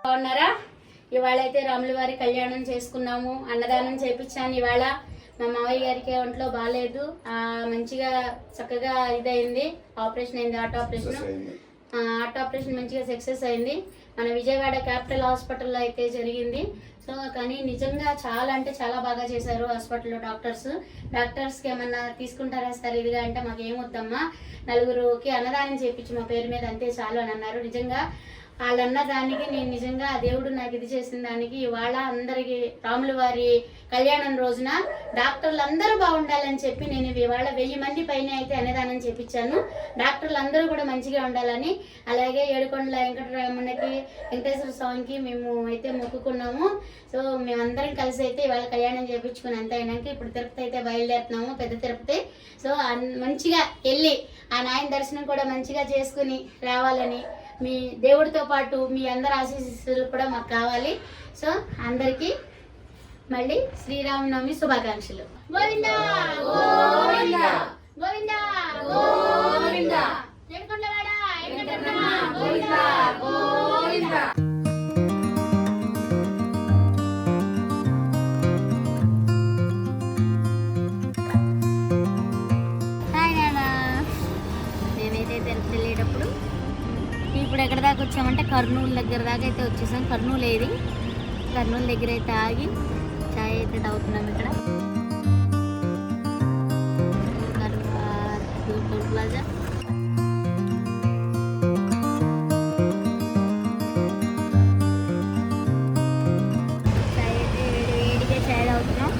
బాగున్నారా? ఇవాళ అయితే రాముల వారి కళ్యాణం చేసుకున్నాము, అన్నదానం చేపించాను. ఇవాళ మా మావయ్య గారికి ఒంట్లో బాగాలేదు, మంచిగా చక్కగా ఇదైంది, ఆపరేషన్ అయింది, హార్ట్ ఆపరేషన్ మంచిగా సక్సెస్ అయింది. మన విజయవాడ క్యాపిటల్ హాస్పిటల్లో అయితే జరిగింది. సో కానీ నిజంగా చాలా అంటే చాలా బాగా చేశారు హాస్పిటల్లో డాక్టర్స్కి ఏమన్నా తీసుకుంటారా సార్ ఇదిగా అంటే మాకు ఏమొద్దమ్మా, నలుగురుకి అన్నదానం చేయించి మా పేరు మీద అంతే చాలు అని అన్నారు. నిజంగా వాళ్ళన్న దానికి నేను నిజంగా దేవుడు నాకు ఇది చేసిన దానికి ఇవాళ అందరికి రాముల వారి కళ్యాణం రోజున డాక్టర్లు అందరూ బాగుండాలని చెప్పి నేను ఇవాళ 1000 మంది పైన అయితే అన్నదానం చేపించాను. డాక్టర్లు అందరూ కూడా మంచిగా ఉండాలని, అలాగే ఏడుకొండల వెంకటేశ్వర స్వామికి మేము అయితే మొక్కుకున్నాము. సో మేమందరం కలిసి అయితే ఇవాళ కళ్యాణం చేయించుకుని అంత అయినాక ఇప్పుడు తిరుపతి అయితే బయలుదేరుతున్నాము, పెద్ద తిరుపతి. సో మంచిగా వెళ్ళి ఆ నాయన దర్శనం కూడా మంచిగా చేసుకుని రావాలని, మీ దేవుడితో పాటు మీ అందరి ఆశీస్సులు కూడా మాకు కావాలి. సో అందరికీ మళ్ళీ శ్రీరామనవమి శుభాకాంక్షలు. గోవిందా గోవిందా గోవిందా గోవిందా ఏడుకొండలవాడ వెంకటరమణ గోవిందా గోవిందా. ఇప్పుడు ఎక్కడ దాకా వచ్చామంటే కర్నూలు దగ్గర దాకా అయితే వచ్చేసాం. కర్నూలు దగ్గర అయితే ఆగి చాయ్ అయితే తాగుతున్నాం. ఇక్కడ ప్లాజా చాయ్ అయితే వేడిగా చాయ్ తాగుతున్నాం.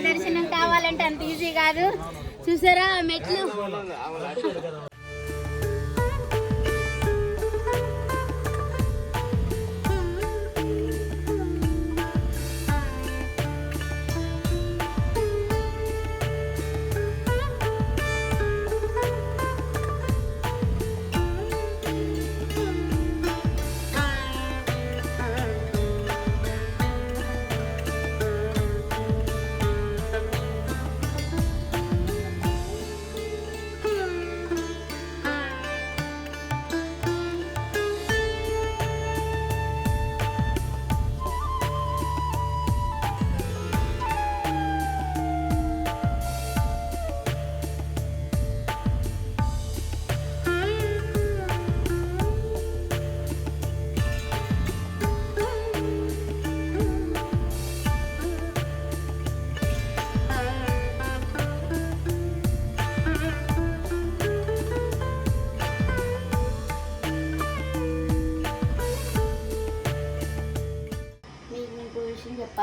దర్శనం కావాలంటే అంత ఈజీ కాదు. చూసారా మెట్లు,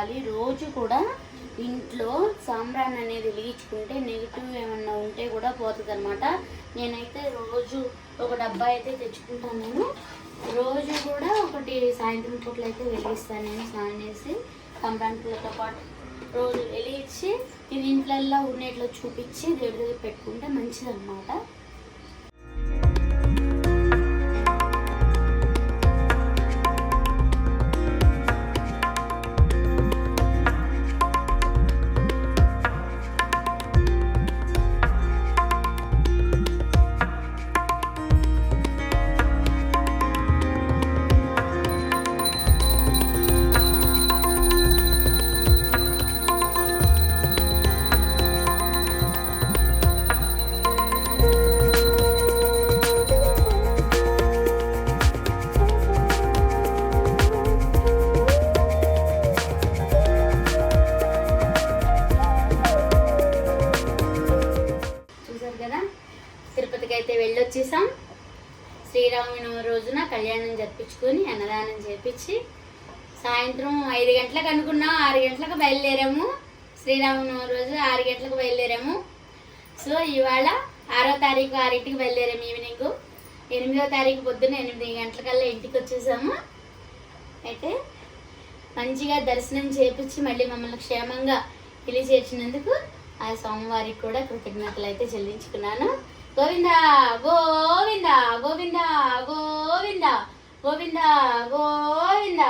పెట్టుకోవాలి. రోజు కూడా ఇంట్లో సాంబ్రాన్ అనేది వెలిగించుకుంటే నెగిటివ్ ఏమన్నా ఉంటే కూడా పోతుంది అనమాట. నేనైతే రోజు ఒక డబ్బా అయితే తెచ్చుకుంటాను. నేను రోజు కూడా ఒకటి సాయంత్రం పూటలు అయితే వెలిగిస్తాను. నేను స్నానం చేసి సాంబ్రాన్ పూలతో పాటు రోజు వెలిగించి ఇది ఇంట్లల్లో ఉన్నట్లు చూపించి దేవుడి దగ్గర పెట్టుకుంటే మంచిది అనమాట. తిరుపతికి అయితే వెళ్ళొచ్చేసాం. శ్రీరామనవమి రోజున కళ్యాణం జరిపించుకొని అన్నదానం చేపించి సాయంత్రం 5 గంటలకు అనుకున్నాం, 6 గంటలకు బయలుదేరాము. శ్రీరామనవమి రోజు 6 గంటలకు బయలుదేరాము. సో ఇవాళ 6వ తారీఖు 6ంటికి బయలుదేరాము ఈవినింగ్. 8వ తారీఖు పొద్దున్న 8 గంటలకల్లా ఇంటికి వచ్చేసాము. అయితే మంచిగా దర్శనం చేపించి మళ్ళీ మమ్మల్ని క్షేమంగా ఇల్లు చేర్చినందుకు ఆ స్వామివారికి కూడా కృతజ్ఞతలు అయితే చెల్లించుకున్నాను. గోవింద గోవింద గోవింద గోవింద గోవింద గోవింద.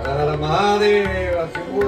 హర హర మహాదేవ శంభో